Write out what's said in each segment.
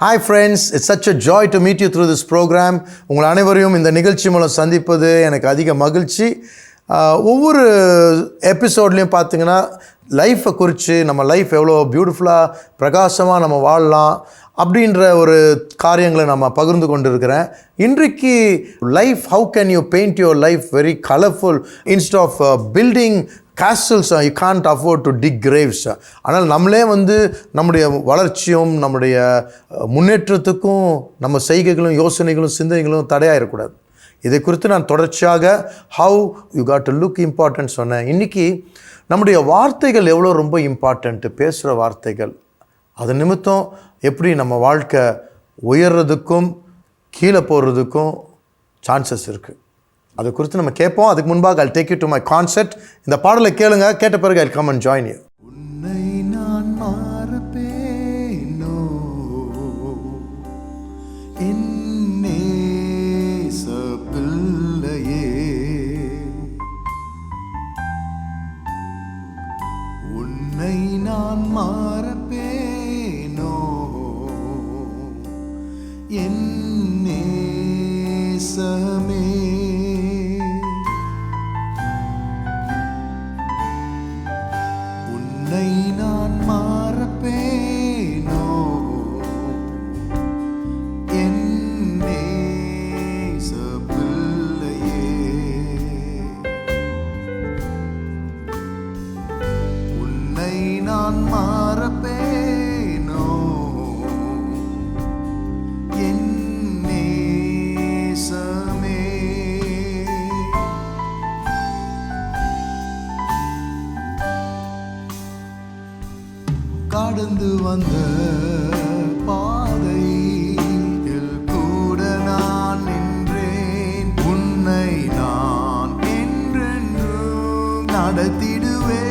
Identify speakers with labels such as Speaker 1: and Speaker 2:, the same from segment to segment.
Speaker 1: Hi friends, it's such a joy to meet you through this program. உங்கள் அனைவரையும் இந்த நிகழ்ச்சி மூலம் சந்திப்பது எனக்கு அதிக மகிழ்ச்சி. ஒவ்வொரு எபிசோட்லேயும் பார்த்தீங்கன்னா லைஃப்பை குறித்து நம்ம லைஃப் எவ்வளோ பியூட்டிஃபுல்லாக பிரகாசமாக நம்ம வாழலாம் அப்படின்ற ஒரு காரியங்களை நம்ம பகிர்ந்து கொண்டு இருக்கிறேன். இன்றைக்கு life, how can you paint your life very colourful instead of building castles, you can't afford to dig graves. ஆனால் நம்மளே நம்முடைய வளர்ச்சியும் நம்முடைய முன்னேற்றத்துக்கும் நம்ம செய்கைகளும் யோசனைகளும் சிந்தனைகளும் தடையாக இருக்கக்கூடாது. இதை குறித்து நான் தொடர்ச்சியாக how you got to look important சொன்னேன். இன்றைக்கி நம்முடைய வார்த்தைகள் எவ்வளோ ரொம்ப இம்பார்ட்டண்ட்டு, பேசுகிற வார்த்தைகள் அது நிமித்தம் எப்படி நம்ம வாழ்க்கை உயர்றதுக்கும் கீழே போகிறதுக்கும் சான்சஸ் இருக்குது. அது குறித்து நம்ம கேட்போம். அதுக்கு முன்பாக I'll take you to my concert. இந்த பாடலை கேளுங்க, கேட்ட பிறகு I'll come and join you.
Speaker 2: உன்னை நான் மறப்பேனோ என் நேச பிள்ளையே, உன்னை நான் மறப்பேனோ என் நேசமே, உன்னை நான் மறப்பேனோ என் நேச பிள்ளையே, உன்னை நான் மறப்பேனோ என் நேசமே, கடந்து வந்த பாதையில் கூட நான் நின்றேன், உன்னை நான் என்றென்றும் நடத்திடுவேன்,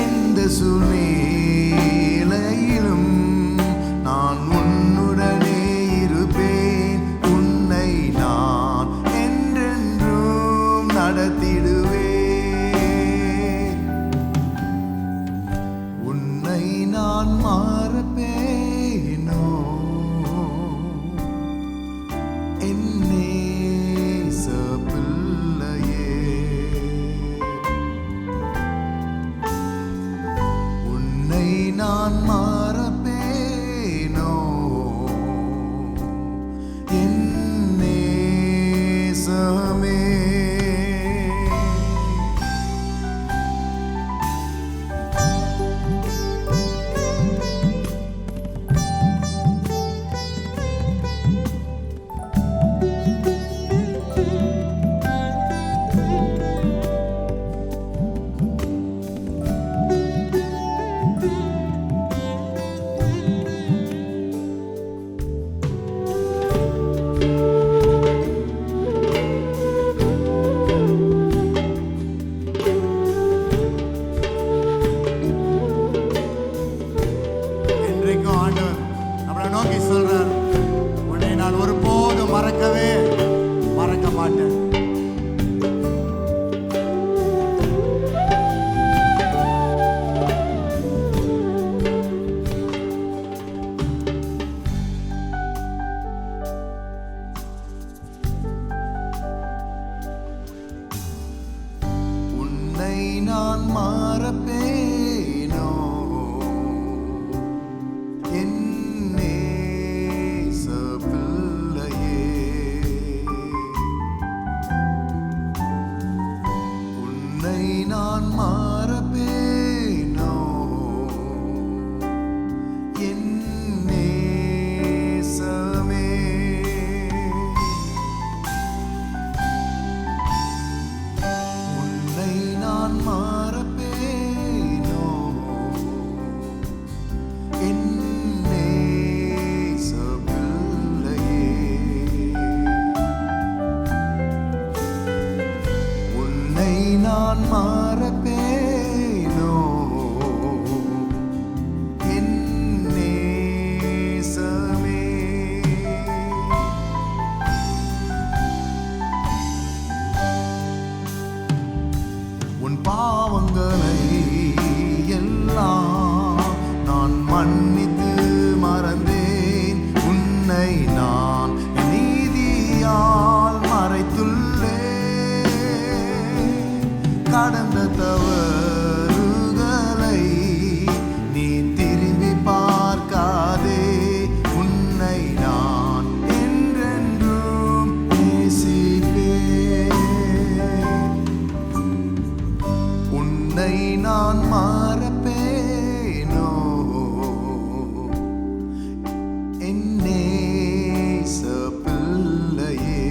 Speaker 2: எந்த சூழ்நிலையிலும் நான் உன்னுடனே இருப்பேன், உன்னை நான் என்றென்றும் நடத்திடுவேன், உன்னை நான் மறப்பேனோ என் நேச பிள்ளையே, உன்னை நான் மறப்பேனோ என் நேசமே, இன்றைக்கும் ஆண்டவர் நம்மளை நோக்கி சொல்றார், உன்னை நான் ஒருபோதும் மறக்க மாட்டேன். உன்னை நான் மறப்பேனோ என் நேச பிள்ளையே, உன்னை நான் மறப்பேனோ என் நேசமே, உன்னை நான் மறப்பேனோ உன்னை நான் நீதியால் மறைத்துள்ளே கடந்த தவறுகளை நீ திரும்பி பார்க்காதே. உன்னை நான் என்றென்றும் நேசிப்பேன். உன்னை நான் மறப்பேனோ என் நேச பிள்ளையே.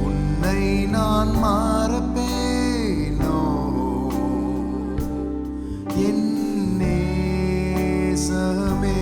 Speaker 2: உன்னை நான் மறப்பேனோ என் நேசமே.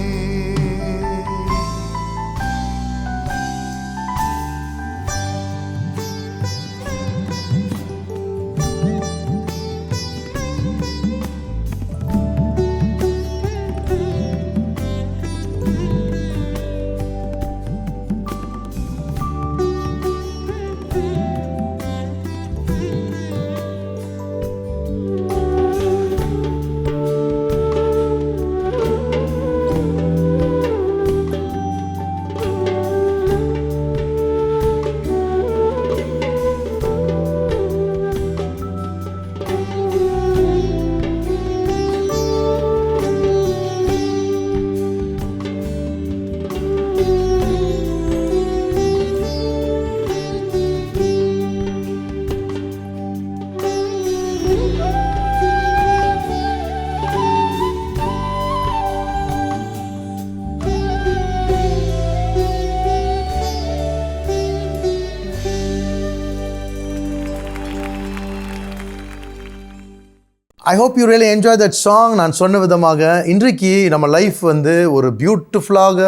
Speaker 1: I hope you really enjoy that song. நான் சொன்ன விதமாக இன்றைக்கு நம்ம லைஃப் வந்து ஒரு பியூட்டிஃபுல்லாக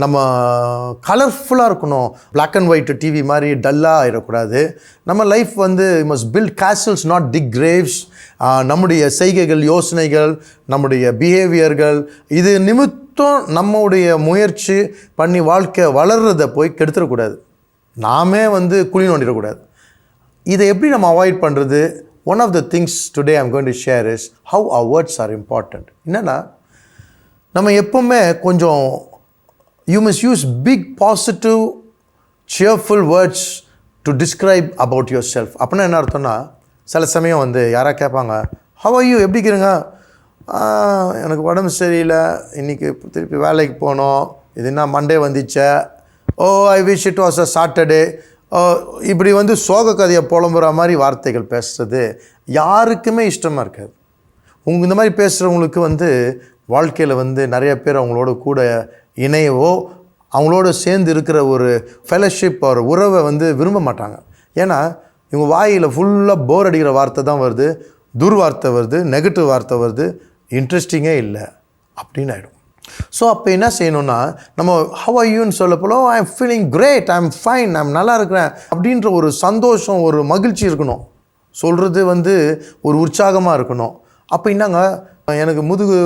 Speaker 1: நம்ம கலர்ஃபுல்லாக இருக்கணும். பிளாக் அண்ட் ஒயிட் டிவி மாதிரி டல்லாக ஆகிடக்கூடாது. நம்ம லைஃப் வந்து must build castles, not dig graves. நம்முடைய செய்கைகள், யோசனைகள், நம்முடைய பிஹேவியர்கள் இது நிமித்தம் நம்முடைய முயற்சி பண்ணி வாழ்க்கை வளர்றதை போய் கெடுத்துடக்கூடாது. நாமே வந்து குழி நோண்டிடக்கூடாது. இதை எப்படி நம்ம அவாய்ட் பண்ணுறது? One of the things today I'm going to share is how our words are important. என்னன்னா நம்ம எப்பவுமே கொஞ்சம் you must use big positive cheerful words to describe about yourself. அப்படின்னா என்ன அர்த்தம்னா, சில சமயம் வந்து யாராக கேட்பாங்க, how are you, எப்படி இருக்கிறீங்க? எனக்கு உடம்பு சரியில்லை, இன்றைக்கி திருப்பி வேலைக்கு போனோம், இது என்ன மண்டே வந்துச்சே, oh I wish it was a Saturday. இப்படி வந்து சோக கதையை புலம்புற மாதிரி வார்த்தைகள் பேசுகிறது யாருக்குமே இஷ்டமாக இருக்காது. இந்த மாதிரி பேசுகிறவங்களுக்கு வந்து வாழ்க்கையில் வந்து நிறைய பேர் அவங்களோட கூட இணையவோ அவங்களோட சேர்ந்து இருக்கிற ஒரு ஃபெலோஷிப் ஒரு உறவை வந்து விரும்ப மாட்டாங்க. ஏன்னா இவங்க வாயில் ஃபுல்லாக போர் அடிக்கிற வார்த்தை தான் வருது, துர்வார்த்தை வருது, நெகட்டிவ் வார்த்தை வருது, இன்ட்ரெஸ்டிங்கே இல்லை அப்படின்னு ஆகிடும். ஸோ அப்போ என்ன செய்யணும்னா, நம்ம ஹவ் ஆர் யூன்னு சொல்ல போல I am feeling great, I am fine, I am நல்லா இருக்கிறேன் அப்படின்ற ஒரு சந்தோஷம், ஒரு மகிழ்ச்சி இருக்கணும். சொல்கிறது வந்து ஒரு உற்சாகமாக இருக்கணும். அப்போ என்னங்க, எனக்கு முதுகு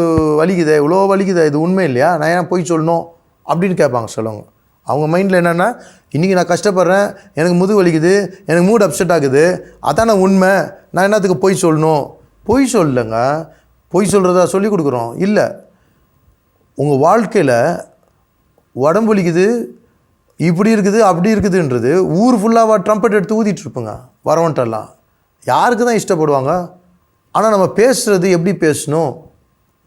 Speaker 1: வலிக்குதே, இவ்வளோ வலிக்குதே, இது உண்மை இல்லையா, நான் ஏன் போய் சொல்லணும் அப்படின்னு கேட்பாங்க சொல்லுவாங்க. அவங்க மைண்டில் என்னென்னா, இன்றைக்கி நான் கஷ்டப்படுறேன், எனக்கு முதுகு வலிக்குது, எனக்கு மூட் அப்செட் ஆகுது, அதான உண்மை, நான் என்னத்துக்கு பொய் சொல்லணும்? பொய் சொல்லலைங்க, பொய் சொல்கிறதா சொல்லி கொடுக்குறோம் இல்லை. உங்கள் வாழ்க்கையில் உடம்பு வலிக்குது, இப்படி இருக்குது, அப்படி இருக்குதுன்றது ஊர் ஃபுல்லாக ட்ரம்பெட் எடுத்து ஊதிட்டுருப்போங்க வரவன்ட்டெல்லாம். யாருக்கு தான் இஷ்டப்படுவாங்க? ஆனால் நம்ம பேசுகிறது எப்படி பேசணும்,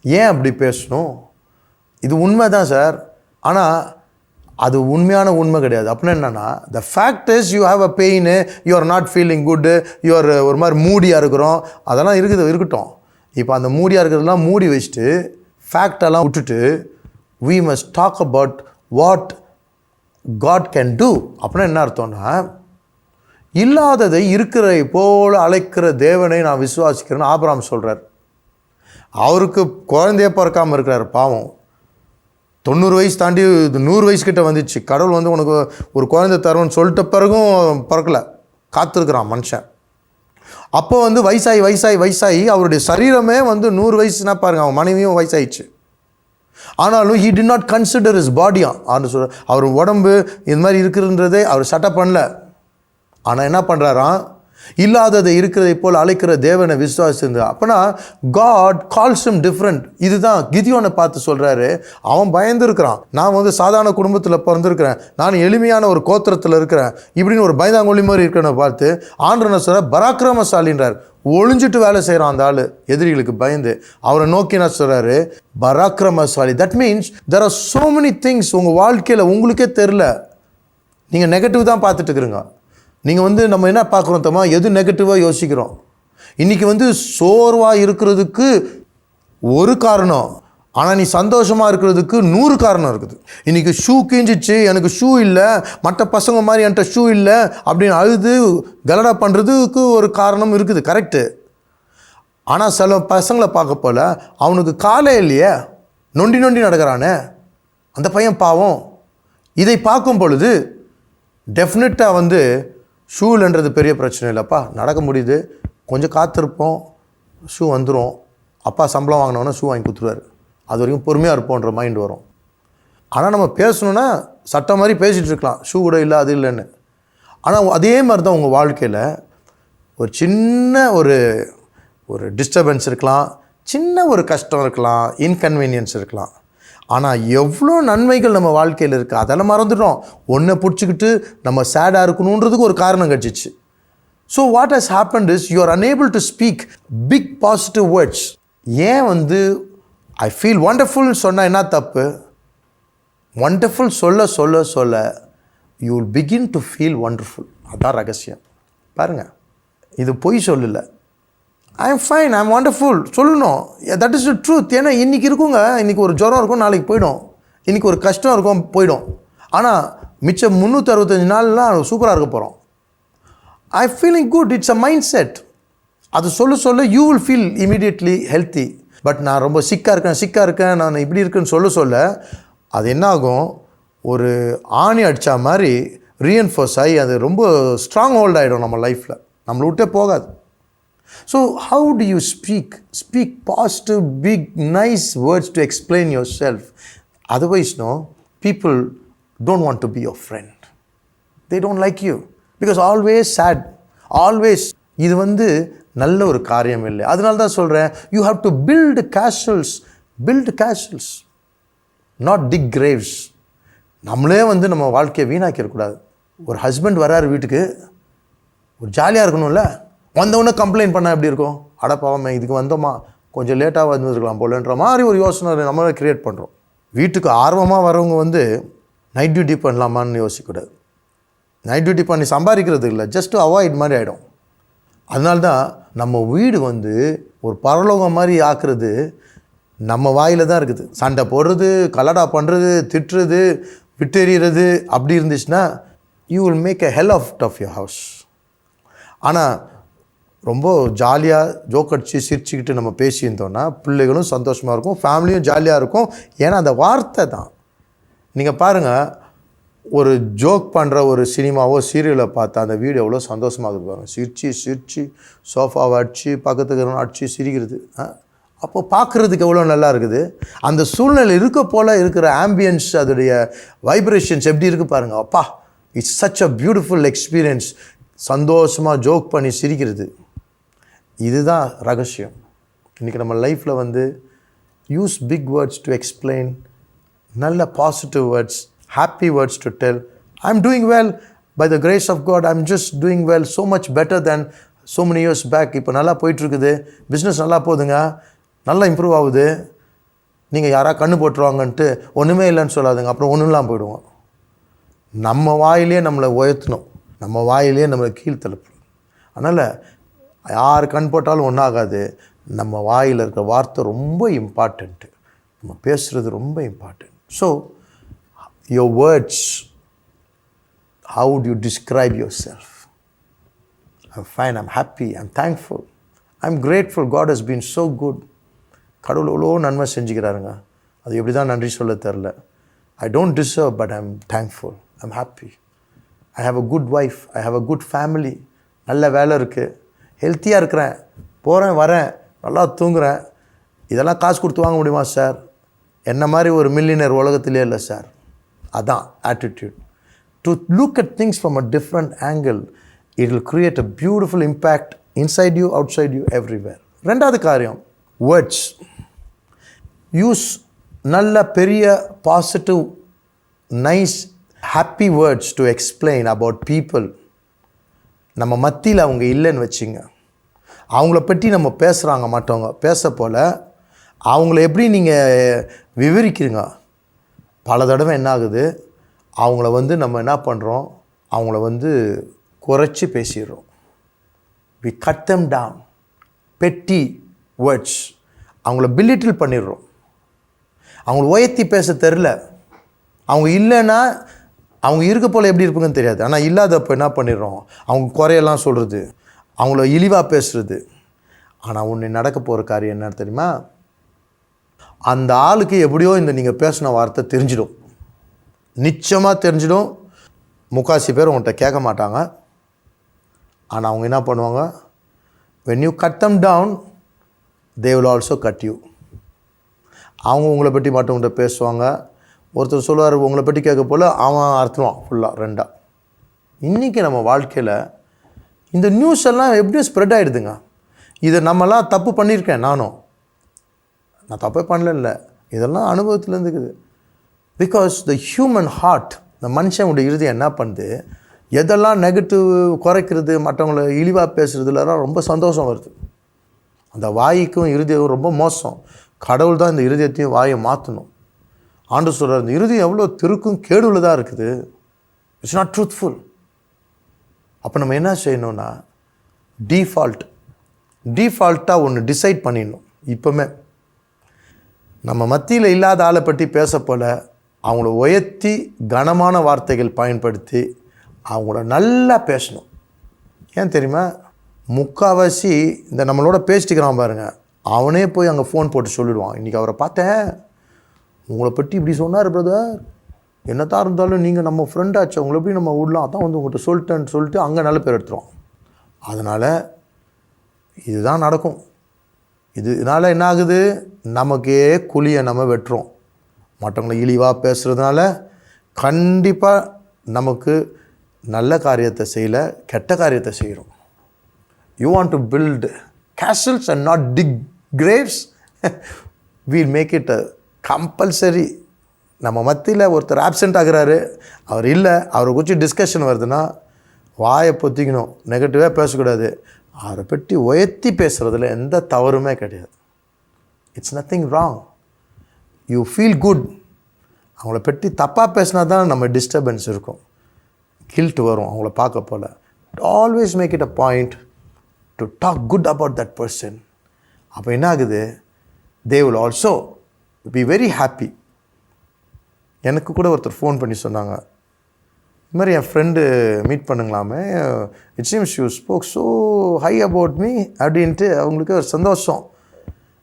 Speaker 1: ஏன் அப்படி பேசணும்? இது உண்மை தான் சார், ஆனால் அது உண்மையான உண்மை கிடையாது. அப்படின்னா என்னென்னா, the fact is you have a pain, you are not feeling good, you are ஒரு மாதிரி மூடியாக இருக்கிறோம், அதெல்லாம் இருக்கட்டும். இப்போ அந்த மூடியாக இருக்கிறதெல்லாம் மூடி வச்சுட்டு ஃபேக்டெல்லாம் விட்டுட்டு we must talk about what God can do. அப்படின்னா என்ன அர்த்தம்னா, இல்லாததை இருக்கிறதை போல் அழைக்கிற தேவனை நான் விசுவாசிக்கிறேன்னு ஆபிரகாம் சொல்கிறார். அவருக்கு குழந்தைய பிறக்காமல் இருக்கிறார் பாவம். 90 வயசு தாண்டி 100 வயசுக்கிட்ட வந்துச்சு. கடவுள் வந்து உனக்கு ஒரு குழந்தை தருவோன்னு சொல்லிட்ட பிறகும் பிறக்கலை, காத்திருக்கிறான் மனுஷன். அப்போ வந்து வயசாகி அவருடைய சரீரமே வந்து 100 வயசுனா பாருங்கள், அவன் மனைவியும் வயசாயிடுச்சு. ஆனாலும் he did not consider his body. அவர் உடம்பு இது மாதிரி இருக்குன்றதே அவர் சட்டை பண்ணல. ஆனால் என்ன பண்ணுறாராம், இல்லாததை இருக்கிறதை போல் அழைக்கிற தேவனை விசுவாசிருந்தா. அப்போனா காட் கால்ஸ் him டிஃப்ரெண்ட். இதுதான் கிதியோனை பார்த்து சொல்கிறாரு. அவன் பயந்துருக்கிறான். நான் வந்து சாதாரண குடும்பத்தில் பிறந்திருக்கிறேன், நான் எளிமையான ஒரு கோத்திரத்தில் இருக்கிறேன், இப்படின்னு ஒரு பயந்தாங்கொழி மாதிரி இருக்கிறன பார்த்து ஆண்டவனை சொல்ற பராக்கிரமசாலின்றார். ஒளிஞ்சிட்டு வேலை செய்கிறான் அந்த ஆள், எதிரிகளுக்கு பயந்து. அவரை நோக்கி நான் சொல்கிறாரு பராக்கிரமசாலி. That means there are so many things உங்கள் வாழ்க்கையில் உங்களுக்கே தெரில. நீங்கள் நெகட்டிவ் தான் பார்த்துட்டு இருக்கிறீங்க. நீங்கள் வந்து நம்ம என்ன பார்க்குறோம் தம்மா, எது நெகட்டிவாக யோசிக்கிறோம். இன்றைக்கி வந்து சோர்வாக இருக்கிறதுக்கு ஒரு காரணம், ஆனால் நீ சந்தோஷமாக இருக்கிறதுக்கு 100 காரணம் இருக்குது. இன்றைக்கி ஷூ கிஞ்சிச்சு, எனக்கு ஷூ இல்லை, மற்ற பசங்க மாதிரி என்கிட்ட ஷூ இல்லை அப்படின்னு அழுது கலடா பண்ணுறதுக்கு ஒரு காரணம் இருக்குது, கரெக்டு. ஆனால் சில பசங்களை பார்க்க போல அவனுக்கு காலே இல்லையே, நொண்டி நொண்டி நடக்கிறானே அந்த பையன் பாவம். இதை பார்க்கும் பொழுது டெஃபினட்டாக வந்து ஷூலன்றது பெரிய பிரச்சனை இல்லைப்பா, நடக்க முடியுது, கொஞ்சம் காத்திருப்போம், ஷூ வந்துடும், அப்பா சம்பளம் வாங்கினோன்னா ஷூ வாங்கி கொடுத்துருவாரு, அது வரைக்கும் பொறுமையாக இருப்போன்ற மைண்டு வரும். ஆனால் நம்ம பேசணுன்னா சட்டம் மாதிரி பேசிகிட்டு இருக்கலாம், ஷூ கூட இல்லை அது இல்லைன்னு. ஆனால் அதே மாதிரி தான் உங்கள் வாழ்க்கையில் ஒரு சின்ன ஒரு டிஸ்டர்பன்ஸ் இருக்கலாம், சின்ன ஒரு கஷ்டம் இருக்கலாம், இன்கன்வீனியன்ஸ் இருக்கலாம். ஆனால் எவ்வளோ நன்மைகள் நம்ம வாழ்க்கையில் இருக்குது அதெல்லாம் மறந்துட்டோம். ஒன்றை பிடிச்சிக்கிட்டு நம்ம சேடாக இருக்கணுன்றதுக்கு ஒரு காரணம் கிடச்சிச்சு. So what has happened is you are unable to speak big positive words. ஏன் வந்து ஐ ஃபீல் ஒண்டர்ஃபுல்னு சொன்னால் என்ன தப்பு? ஒண்டர்ஃபுல் சொல்ல சொல்ல சொல்ல you will begin to feel wonderful. அதான் ரகசியம். பாருங்கள், இது பொய் சொல்லலை. I am fine, I am wonderful சொல்லணும். That is the truth. ஏன்னா இன்றைக்கி இருக்குங்க, இன்றைக்கி ஒரு ஜுரம் இருக்கும், நாளைக்கு போயிடும். இன்றைக்கி ஒரு கஷ்டம் இருக்கும், போயிடும். ஆனால் மிச்சம் 365 நாள்லாம் சூப்பராக இருக்க போகிறோம். ஐ feeling good, it's a mind set. அது சொல்ல சொல்ல you will feel immediately healthy. But நான் ரொம்ப சிக்காக இருக்கேன், நான் இப்படி இருக்குன்னு சொல்ல அது என்ன ஆகும், ஒரு ஆணி அடித்தா மாதிரி ரீஎன்ஃபோர்ஸ் ஆகி அது ரொம்ப ஸ்ட்ராங் ஹோல்ட் ஆகிடும் நம்ம லைஃப்பில், நம்மளை விட்டே போகாது. So how do you speak? Speak positive, big, nice words to explain yourself. Otherwise, no, people don't want to be your friend. They don't like you because always sad, always. இது வந்து நல்ல ஒரு காரியம் இல்லை. அதனால தான் சொல்கிறேன், you have to build castles, not dig graves. நம்மளே வந்து நம்ம வாழ்க்கையை வீணாக்கிடக்கூடாது. ஒரு ஹஸ்பண்ட் வராரு வீட்டுக்கு, ஒரு ஜாலியாக இருக்கணும்ல, வந்தவொடனே கம்ப்ளைண்ட் பண்ணால் எப்படி இருக்கும்? அடப்பாவமே, இதுக்கு வந்தோமா, கொஞ்சம் லேட்டாக வந்துருக்கலாம் போலன்ற மாதிரி ஒரு யோசனை நம்மளே க்ரியேட் பண்ணுறோம். வீட்டுக்கு ஆர்வமாக வரவங்க வந்து நைட் டியூட்டி பண்ணலாமான்னு யோசிக்கக்கூடாது. நைட் டியூட்டி பண்ணி சம்பாதிக்கிறது இல்லை, ஜஸ்ட் அவாய்ட் மாதிரி ஆகிடும். அதனால்தான் நம்ம வீடு வந்து ஒரு பரலோகம் மாதிரி ஆக்குறது நம்ம வாயில் தான் இருக்குது. சண்டை போடுறது, கலடா பண்ணுறது, திட்டுறது, விட்டெறிகிறது அப்படி இருந்துச்சுன்னா you will make a hell of your house. ஆனால் ரொம்ப ஜாலியாக ஜோக் அடித்து சிரிச்சுக்கிட்டு நம்ம பேசியிருந்தோன்னா பிள்ளைகளும் சந்தோஷமாக இருக்கும், ஃபேமிலியும் ஜாலியாக இருக்கும். ஏன்னா அந்த வார்த்தை தான். நீங்கள் பாருங்கள், ஒரு ஜோக் பண்ணுற ஒரு சினிமாவோ சீரியலை பார்த்தா அந்த வீடு எவ்வளோ சந்தோஷமாக இருக்குது பாருங்கள். சிரித்து சோஃபாவை அடித்து பக்கத்துக்கு அடித்து சிரிக்கிறது, அப்போ பார்க்குறதுக்கு எவ்வளோ நல்லா இருக்குது. அந்த சூழ்நிலை இருக்க போல் இருக்கிற ஆம்பியன்ஸ், அதோடைய வைப்ரேஷன்ஸ் எப்படி இருக்குது பாருங்கள். அப்பா, it's such a beautiful experience. சந்தோஷமாக ஜோக் பண்ணி சிரிக்கிறது, இதுதான் ரகசியம். இன்றைக்கி நம்ம லைஃப்பில் வந்து use big words to explain, நல்ல positive words, happy words to tell. I am doing well by the grace of God. I am just doing well, so much better than so many years back. இப்போ நல்லா போயிட்டுருக்குது, business நல்லா போகுதுங்க, நல்லா improve ஆகுது. நீங்கள் யாராவது கண்ணு போட்டுருவாங்கன்ட்டு ஒன்றுமே இல்லைன்னு சொல்லாதுங்க, அப்புறம் ஒன்றும் இல்லாமல் போயிடுவோம். நம்ம வாயிலே நம்மளை உயர்த்தணும், நம்ம வாயிலே நம்மளை கீழ்த்தழுப்பணும். அதனால் யார் கண் போட்டாலும் ஒன்றாகாது. நம்ம வாயில் இருக்கிற வார்த்தை ரொம்ப இம்பார்ட்டண்ட்டு, நம்ம பேசுகிறது ரொம்ப important. So your words, how do you describe yourself? I'm fine, I'm happy, I'm thankful, I'm grateful, God has been so good. கடவுள் எவ்வளோ நன்மை செஞ்சுக்கிறாருங்க, அது எப்படி தான் நன்றி சொல்ல தெரில. I don't deserve, but I'm thankful, I'm happy. I have a good wife, I have a good family, நல்ல வேலை இருக்குது, ஹெல்த்தியாக இருக்கிறேன், போகிறேன் வரேன், நல்லா தூங்குறேன். இதெல்லாம் காசு கொடுத்து வாங்க முடியுமா சார்? என்ன மாதிரி ஒரு மில்லியனர் உலகத்திலே இல்லை சார். அதான் attitude. To look at things from a different angle. It will create a beautiful impact inside you, outside you, everywhere. ரெண்டாவது காரியம், வேர்ட்ஸ். யூஸ் நல்ல பெரிய positive nice happy words to explain about people. நம்ம மத்தியில் அவங்க இல்லைன்னு வச்சுங்க, அவங்கள பற்றி நம்ம பேசுகிறாங்க மாட்டவங்க பேச போல் அவங்கள எப்படி நீங்கள் விவரிக்கிறீங்க, பல தடவை என்ன ஆகுது, அவங்கள நம்ம என்ன பண்ணுறோம், அவங்கள குறைச்சி பேசிடுறோம். வி கட் them down, பெட்டி வேர்ட்ஸ், அவங்கள பில்லிட்டில் பண்ணிடுறோம். அவங்கள உயர்த்தி பேச தெரில. அவங்க இல்லைன்னா அவங்க இருக்க போல் எப்படி இருப்பாங்கன்னு தெரியாது. ஆனால் இல்லாதப்போ என்ன பண்ணிடுறோம், அவங்க குறையெல்லாம் சொல்கிறது, அவங்கள இழிவாக பேசுகிறது. ஆனால் ஒன்று நடக்க போகிற காரியம் என்னன்னு தெரியுமா, அந்த ஆளுக்கு எப்படியோ இந்த நீங்கள் பேசின வார்த்தை தெரிஞ்சிடும், நிச்சயமாக தெரிஞ்சிடும். முக்காசி பேர் உங்கள்கிட்ட கேட்க மாட்டாங்க. ஆனால் அவங்க என்ன பண்ணுவாங்க, when you cut them down they will also cut you. அவங்க உங்களை பற்றி மற்றவங்கள்ட்ட பேசுவாங்க. ஒருத்தர் சொல்லுவார், உங்களை பற்றி கேட்க போல் அவன் அர்த்தம் ஃபுல்லாக ரெண்டாக. இன்றைக்கி நம்ம வாழ்க்கையில் இந்த நியூஸ் எல்லாம் எப்படியும் ஸ்ப்ரெட் ஆகிடுதுங்க. இதை நம்மலாம் தப்பு பண்ணியிருக்கேன், நான் தப்பே பண்ணல, இதெல்லாம் அனுபவத்துலேருந்து இருக்குது. பிகாஸ் த ஹியூமன் ஹார்ட், இந்த மனுஷனுடைய இறுதி என்ன பண்ணுது, எதெல்லாம் நெகட்டிவ் குறைக்கிறது, மற்றவங்கள இழிவாக பேசுகிறதுலாம் ரொம்ப சந்தோஷம் வருது. அந்த வாய்க்கும் இருதயம் ரொம்ப மோசம். கடவுள் தான் இந்த இருதயத்தையும் வாயை மாற்றணும். ஆண்டு சொல்கிறார், இந்த இருதயம் எவ்வளோ திருக்கும் கேடுள்ளதாக இருக்குது, இட்ஸ் நாட் ட்ரூத்ஃபுல். அப்போ நம்ம என்ன செய்யணும்னா, டீஃபால்ட்டாக ஒன்று டிசைட் பண்ணிடணும். இப்போமே நம்ம மத்தியில் இல்லாத ஆளை பற்றி பேச போல் அவங்கள உயர்த்தி கனமான வார்த்தைகள் பயன்படுத்தி அவங்கள நல்லா பேசணும். ஏன் தெரியுமா, முக்கால்வாசி இந்த நம்மளோட பேசிட்டுக்கிறான் பாருங்கள், அவனே போய் அங்கே ஃபோன் போட்டு சொல்லிடுவான், இன்றைக்கி அவரை பார்த்தேன், உங்களை பற்றி இப்படி சொன்னார் பிரதர், என்னத்தான் இருந்தாலும் நீங்கள் நம்ம ஃப்ரெண்டாச்சு, அவங்கள எப்படி நம்ம விடலாம், அதான் உங்கள்கிட்ட சொல்லிட்டேன்னு சொல்லிட்டு அங்கே நல்ல பேர் எடுத்துருவோம். அதனால் இதுதான் நடக்கும். இதனால் என்ன ஆகுது, நமக்கே குழியை நம்ம வெட்டுறோம். மற்றவங்களை இழிவாக பேசுகிறதுனால கண்டிப்பாக நமக்கு நல்ல காரியத்தை செய்யலை, கெட்ட காரியத்தை செய்கிறோம். You want to build castles and not dig graves, we'll make it compulsory. நம்ம மத்தியில் ஒருத்தர் ஆப்சென்ட் ஆகிறாரு, அவர் இல்லை, அவரை குறித்து டிஸ்கஷன் வருதுன்னா வாயை பொத்திக்கணும், நெகட்டிவாக பேசக்கூடாது. அவரை பற்றி உயர்த்தி பேசுகிறதுல எந்த தவறுமே கிடையாது. It's nothing wrong. You feel good. அவங்கள பற்றி தப்பாக பேசினா தான் நம்ம டிஸ்டர்பன்ஸ் இருக்கும், கில்ட் வரும் அவங்கள பார்க்க போல். Always make it a point to talk good about that person. அப்போ என்ன ஆகுது, they will also be very happy. எனக்கு கூட ஒருத்தர் ஃபோன் பண்ணி சொன்னாங்க, இது மாதிரி என் ஃப்ரெண்டு மீட் பண்ணுங்களாமே, it seems you spoke so high about me அப்படின்ட்டு அவங்களுக்கு ஒரு சந்தோஷம்.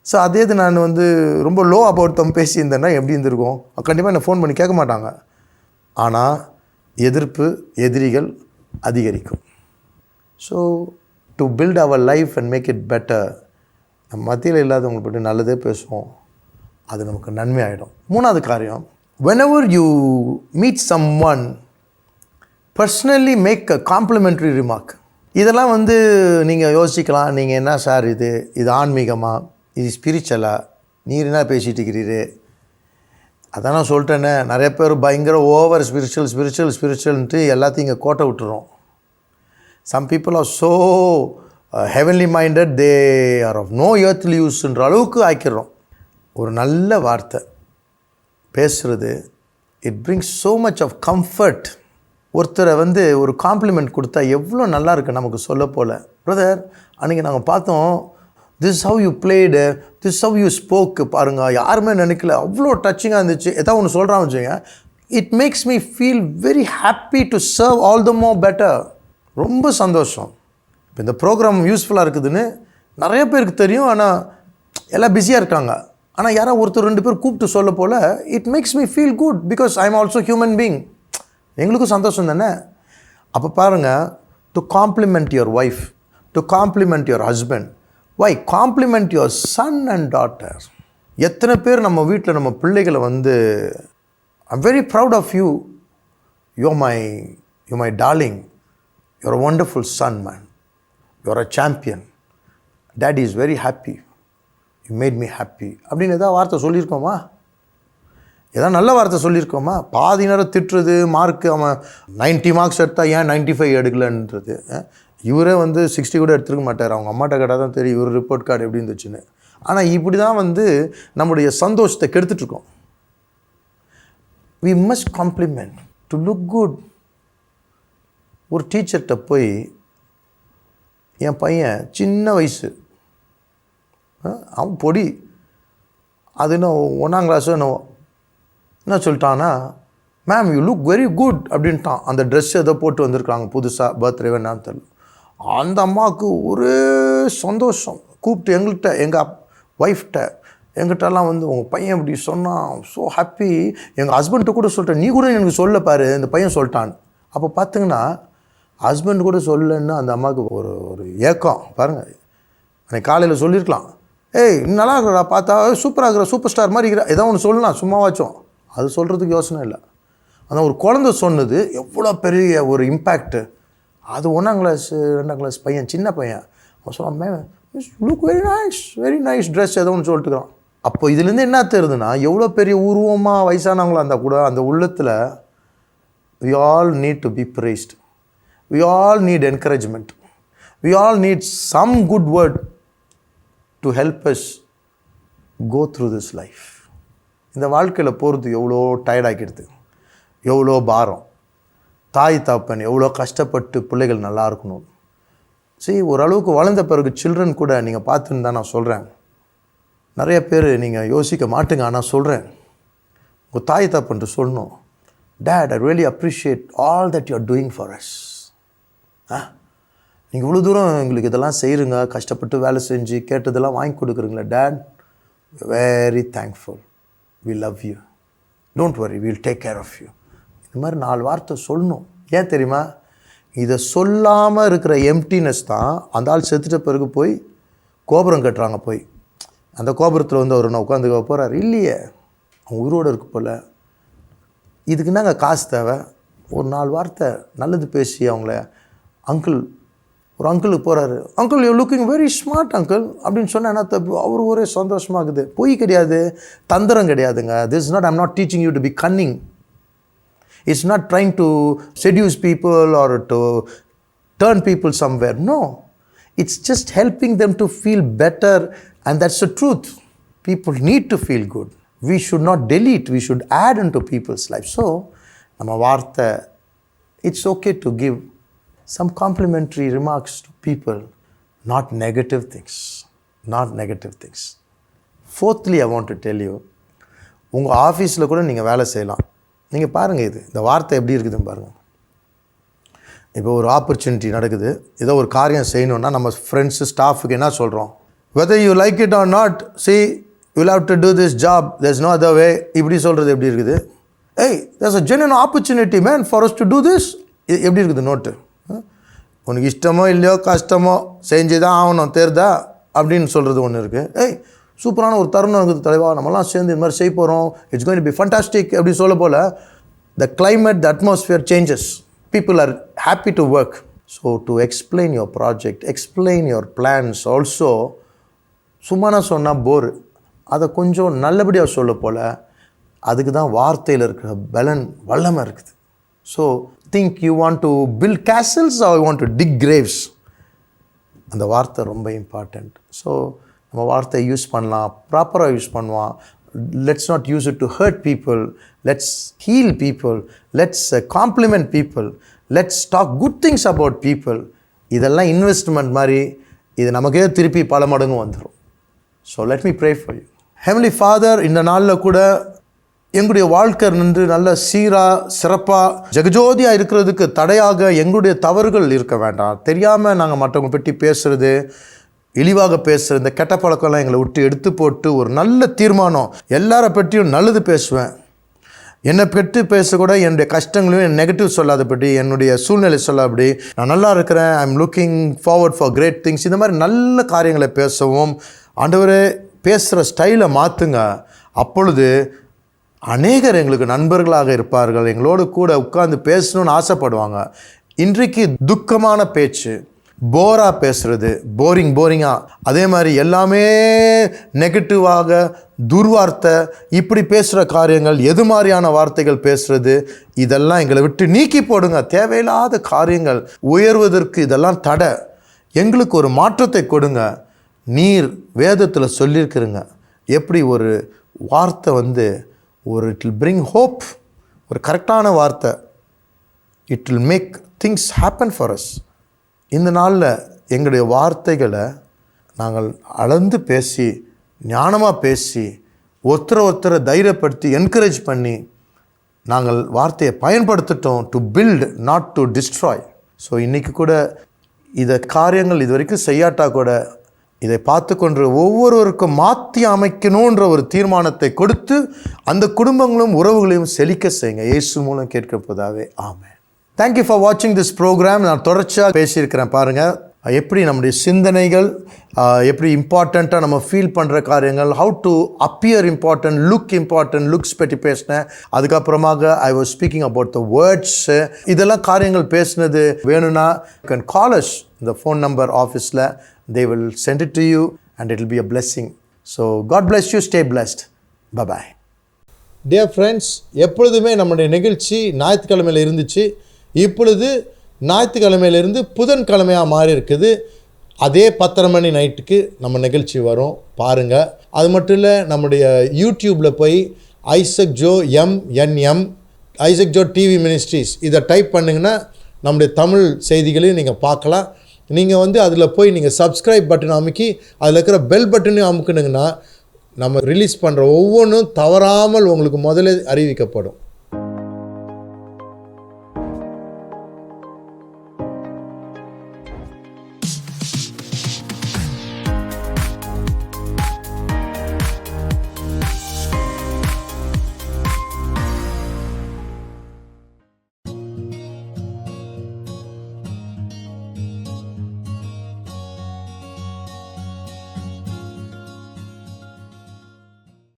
Speaker 1: ஸோ அதே இது நான் ரொம்ப லோ அபவுட் தம் பேசியிருந்தேன்னா எப்படி இருந்திருக்கும், கண்டிப்பாக என்னை ஃபோன் பண்ணி கேட்க மாட்டாங்க. ஆனால் எதிரிகள் அதிகரிக்கும். So to build our life and make it better, நம்ம மத்தியில் இல்லாதவங்களை பற்றி நல்லதே பேசுவோம், அது நமக்கு நன்மை ஆகிடும். மூணாவது காரியம், whenever you meet someone, personally make a complimentary remark. இதெல்லாம் நீங்கள் யோசிக்கலாம், நீங்கள் என்ன சார் இது ஆன்மீகமா, இது ஸ்பிரிச்சுவலா, நீர் என்ன பேசிகிட்டு இருக்கிறீரு. அதான் நான் சொல்லிட்டேனே, நிறைய பேர் பயங்கர ஓவர் ஸ்பிரிச்சுவல்ன்ட்டு எல்லாத்தையும் இங்கே கோட்டை விட்டுறோம். Some people are so heavenly minded, they are of no earthly யூஸ்ன்ற அளவுக்கு ஆக்கிடுறோம். ஒரு நல்ல வார்த்தை பேசுகிறது, it brings so much of comfort. ஒருத்தரை ஒரு காம்ப்ளிமெண்ட் கொடுத்தா எவ்வளோ நல்லா இருக்குது நமக்கு சொல்ல போல். பிரதர், அன்றைக்கி நாங்கள் பார்த்தோம், this how you played, this how you spoke, பாருங்கள் யாருமே நினைக்கல, அவ்வளோ டச்சிங்காக இருந்துச்சு. ஏதாவது ஒன்று சொல்கிறான்னு வச்சுங்க, it makes me feel very happy to serve all the more better. ரொம்ப சந்தோஷம். இப்போ இந்த ப்ரோக்ராம் யூஸ்ஃபுல்லாக இருக்குதுன்னு நிறைய பேருக்கு தெரியும், ஆனால் எல்லாம் பிஸியாக இருக்காங்க. ஆனால் யாராவது ஒருத்தர் 2 பேர் கூப்பிட்டு சொல்ல போல் it makes me feel good, because I am also human being. எங்களுக்கும் சந்தோஷம் தானே. அப்போ பாருங்கள், to compliment your wife, to compliment your husband, why compliment your son and daughter. எத்தனை பேர் நம்ம வீட்டில் நம்ம பிள்ளைகளை I'm very proud of you, you my darling, you're a wonderful son man, you're a champion, daddy is very happy, you made me happy அப்படின்னு ஏதாவது வார்த்தை சொல்லியிருக்கோமா? ஏதாவது நல்ல வார்த்தை சொல்லியிருக்கோமா? பாதி நேரம் திட்டுறது, மார்க்கு அவன் 90 மார்க்ஸ் எடுத்தால் ஏன் 95 எடுக்கலன்றது. இவரே 60 கூட எடுத்துருக்க மாட்டார். அவங்க அம்மாட்ட கேட்டால் தான் தெரியும் இவர் ரிப்போர்ட் கார்டு எப்படி இருந்துச்சுன்னு. ஆனால் இப்படி தான் நம்முடைய சந்தோஷத்தை கெடுத்துட்ருக்கோம். We must compliment to look good. ஒரு டீச்சர்கிட்ட போய் என் பையன் சின்ன வயசு, அவன் பொடி, அது இன்னும் 1ஆம் கிளாஸோ என்ன சொல்லிட்டான்னா, ma'am you look very good அப்படின்ட்டான். அந்த ட்ரெஸ் ஏதோ போட்டு வந்திருக்காங்க புதுசாக, பர்த்டே வேணான்னு தெரியல. அந்த அம்மாவுக்கு ஒரே சந்தோஷம். கூப்பிட்டு எங்கள்கிட்ட, எங்கள் ஒய்ஃப்கிட்ட, எங்கிட்டலாம் உங்கள் பையன் இப்படி சொன்னான், ஸோ ஹாப்பி. எங்கள் ஹஸ்பண்ட்டு கூட சொல்லிட்டேன், நீ கூட எனக்கு சொல்ல பாரு இந்த பையன் சொல்லிட்டான். அப்போ பார்த்திங்கன்னா ஹஸ்பண்ட் கூட சொல்லன்னு அந்த அம்மாவுக்கு ஒரு ஏக்கம் பாருங்கள். அன்றைக்கி காலையில் சொல்லியிருக்கலாம், ஏய் நல்லா இருக்கிறா, பார்த்தா சூப்பராக இருக்கிற, சூப்பர் ஸ்டார் மாதிரி இருக்கிறா, ஏதோ ஒன்று சொல்லலாம் சும்மாவாச்சும். அது சொல்கிறதுக்கு யோசனை இல்லை. ஆனால் ஒரு குழந்தை சொன்னது எவ்வளோ பெரிய ஒரு இம்பேக்ட்டு. அது 1ஆம் கிளாஸ் 2ஆம் கிளாஸ் பையன், சின்ன பையன். அவன் சொன்னான், லுக் வெரி நைஸ் ட்ரெஸ் ஏதோ ஒன்று சொல்லிட்டுக்கிறான். அப்போ இதுலேருந்து என்ன தெரியுதுன்னா, எவ்வளோ பெரிய உருவமாக வயசானவங்களாக இருந்தால் கூட அந்த உள்ளத்தில் we all need to be praised, we all need encouragement, we all need some good word to help us go through this life. இந்த வாழ்க்கையில் போகிறது எவ்வளோ டயர்டாக்கிடுது, எவ்வளோ பாரம். தாய் தாப்பன் எவ்வளோ கஷ்டப்பட்டு பிள்ளைகள் நல்லா இருக்கணும். சரி, ஓரளவுக்கு வளர்ந்த பிறகு சில்ட்ரன் கூட நீங்கள் பார்த்துன்னு தான் நான் சொல்கிறேன். நிறைய பேர் நீங்கள் யோசிக்க மாட்டுங்க, ஆனால் சொல்கிறேன், உங்கள் தாய் தாப்பன்ட்டு சொல்லணும், date I really appreciate all that you are doing for us. நீங்கள் இவ்வளோ தூரம் எங்களுக்கு இதெல்லாம் செய்கிறீங்க, கஷ்டப்பட்டு வேலை செஞ்சு கேட்டதெல்லாம் வாங்கி கொடுக்குறீங்களா date, very thankful, we love you, don't worry, we'll take care of you. இந்த மாதிரி 4 வார்த்தை சொல்லணும். ஏன் தெரியுமா? இதை சொல்லாமல் இருக்கிற எம்டினஸ் தான் அந்த ஆள் செத்துட்ட பிறகு போய் கோபுரம் கட்டுறாங்க. போய் அந்த கோபுரத்தில் அவர் உட்காந்து போகிறார் இல்லையே, அவன் உயிரோடு இருக்கு போல். இதுக்கு நாங்கள் காசு தேவை. ஒரு 4 வார்த்தை நல்லது பேசி அவங்கள, அங்கிள், ஒரு அங்கிளுக்கு போகிறாரு, uncle you looking very smart uncle அப்படின்னு சொன்னால் என்ன தப்பு? அவர் ஒரே சந்தோஷமாகுது. பொய் கிடையாது, தந்திரம் கிடையாதுங்க. This not, I'm not teaching you to be cunning. It's not trying to seduce people or to turn people somewhere. No, it's just helping them to feel better and that's the truth. People need to feel good. We should not delete, we should add into people's life. So நம்ம வார்த்தை, it's okay to give some complimentary remarks to people, not negative things, not negative things. Fourthly, I want to tell you, உங்கள் ஆஃபீஸில் கூட நீங்கள் வேலை செய்யலாம். நீங்கள் பாருங்கள், இந்த வார்த்தை எப்படி இருக்குதுன்னு பாருங்கள். இப்போ ஒரு ஆப்பர்ச்சுனிட்டி நடக்குது, ஏதோ ஒரு காரியம் செய்யணுன்னா நம்ம ஃப்ரெண்ட்ஸு ஸ்டாஃபுக்கு என்ன சொல்கிறோம்? whether you like it or not, see, you'll have to do this job, there's no other way. இப்படி சொல்கிறது எப்படி இருக்குது? hey, there's a genuine opportunity man for us to do this. எப்படி இருக்குது நோட்டு? உனக்கு இஷ்டமோ இல்லையோ கஷ்டமோ செஞ்சு தான் ஆகணும், தேர்தா அப்படின்னு சொல்கிறது ஒன்று இருக்குது. ஏய், சூப்பரான ஒரு தருணம் இருக்குது தலைவா, நம்மலாம் சேர்ந்து இந்த மாதிரி செய்ய போகிறோம், it's going to be fantastic அப்படி சொல்ல போல் the climate, the atmosphere changes, people are happy to work. So to explain your project, explain your plans also, சும்மா சொன்னால் போர், அதை கொஞ்சம் நல்லபடியாக சொல்ல போல் அதுக்கு தான் வார்த்தையில் இருக்கிற பலன் வல்லமை இருக்குது. So think you want to build castles or you want to dig graves. அந்த வார்த்தை ரொம்ப இம்பார்ட்டண்ட். ஸோ நம்ம வார்த்தை யூஸ் பண்ணலாம், ப்ராப்பராக யூஸ் பண்ணுவான். Let's not use it to hurt people, let's heal people, let's compliment people, let's talk good things about people. இதெல்லாம் investment மாதிரி, இது நமக்கே திருப்பி பல மடங்கு வந்துடும். So let me pray for you. Heavenly father, இந்த நாளில் கூட எங்களுடைய வாழ்க்கை நின்று நல்ல சீராக சிறப்பாக ஜெகஜோதியாக இருக்கிறதுக்கு தடையாக எங்களுடைய தவறுகள் இருக்க வேண்டாம். தெரியாமல் நாங்கள் மற்றவங்க பற்றி பேசுகிறது, இழிவாக பேசுகிற இந்த கெட்ட பழக்கம்லாம் எங்களை விட்டு எடுத்து போட்டு ஒரு நல்ல தீர்மானம், எல்லாரை பற்றியும் நல்லது பேசுவேன். என்னை பற்றி பேசக்கூட என்னுடைய கஷ்டங்களையும் என் நெகட்டிவ் சொல்லாதபடி, என்னுடைய சூழ்நிலை சொல்லாதபடி, நான் நல்லா இருக்கிறேன், I am looking forward for great things, இந்த மாதிரி நல்ல காரியங்களை பேசவும் ஆண்டவரே பேசுகிற ஸ்டைலை மாற்றுங்க. அப்பொழுது அநேகர் எங்களுக்கு நண்பர்களாக இருப்பார்கள், எங்களோடு கூட உட்கார்ந்து பேசணும்னு ஆசைப்படுவாங்க. இன்றைக்கு துக்கமான பேச்சு, போராக பேசுகிறது, போரிங்காக, அதே மாதிரி எல்லாமே நெகட்டிவாக, துர்வார்த்தை, இப்படி பேசுகிற காரியங்கள், எது மாதிரியான வார்த்தைகள் பேசுகிறது, இதெல்லாம் எங்களை விட்டு நீக்கி போடுங்க. தேவையில்லாத காரியங்கள் உயர்வதற்கு இதெல்லாம் தடை. எங்களுக்கு ஒரு மாற்றத்தை கொடுங்க. நீர் வேதத்தில் சொல்லியிருக்கிறீங்க எப்படி ஒரு வார்த்தை இட் வில் பிரிங் ஹோப், ஒரு கரெக்டான வார்த்தை, it will make things happen for us. இந்த நாளில் எங்களுடைய வார்த்தைகளை நாங்கள் அளந்து பேசி, ஞானமாக பேசி, ஒருத்தரை தைரியப்படுத்தி என்கரேஜ் பண்ணி நாங்கள் வார்த்தையை பயன்படுத்திட்டோம். To build, not to destroy. So இன்றைக்கி கூட இதை காரியங்கள் இது வரைக்கும் செய்யாட்டா கூட இதை பார்த்து கொண்டு ஒவ்வொருவருக்கும் மாற்றி அமைக்கணுன்ற ஒரு தீர்மானத்தை கொடுத்து அந்த குடும்பங்களும் உறவுகளையும் செழிக்க செய்யுங்க. இயேசு மூலம் கேட்கப்போதாவே ஆமென். தேங்க்யூ ஃபார் வாட்சிங் திஸ் ப்ரோக்ராம். நான் தொடர்ச்சியாக பேசியிருக்கிறேன் பாருங்கள், எப்படி நம்முடைய சிந்தனைகள் எப்படி இம்பார்ட்டண்ட்டாக நம்ம ஃபீல் பண்ணுற காரியங்கள், how to appear important, looks பற்றி பேசினேன். அதுக்கப்புறமாக I was speaking about the words, இதெல்லாம் காரியங்கள் பேசினது வேணும்னா யூ கேன் கால் அஸ். இந்த ஃபோன் நம்பர் ஆஃபீஸில் they will send it to you and it will be a blessing. So God bless you, stay blessed. Bye bye. Dear friends, எப்பொழுதுமே நம்முடைய நிகழ்ச்சி ஞாயிற்றுக்கிழமையில் இருந்துச்சு. இப்பொழுது ஞாயிற்றுக்கிழமையிலிருந்து புதன்கிழமையாக மாறி இருக்குது. அதே 10:30 மணி நைட்டுக்கு நம்ம நிகழ்ச்சி வரும், பாருங்கள். அது மட்டும் இல்லை, நம்முடைய யூடியூப்பில் போய் Isaac Joe MNM, Isaac Joe TV ministries இதை டைப் பண்ணிங்கன்னா நம்முடைய தமிழ் செய்திகளையும் நீங்கள் பார்க்கலாம். நீங்கள் அதில் போய் நீங்கள் சப்ஸ்கிரைப் பட்டன் அமுக்கி அதில் இருக்கிற பெல் பட்டனையும் அமுக்குனிங்கன்னா நம்ம ரிலீஸ் பண்ணுற ஒவ்வொன்றும் தவறாமல் உங்களுக்கு முதல்ல அறிவிக்கப்படும்.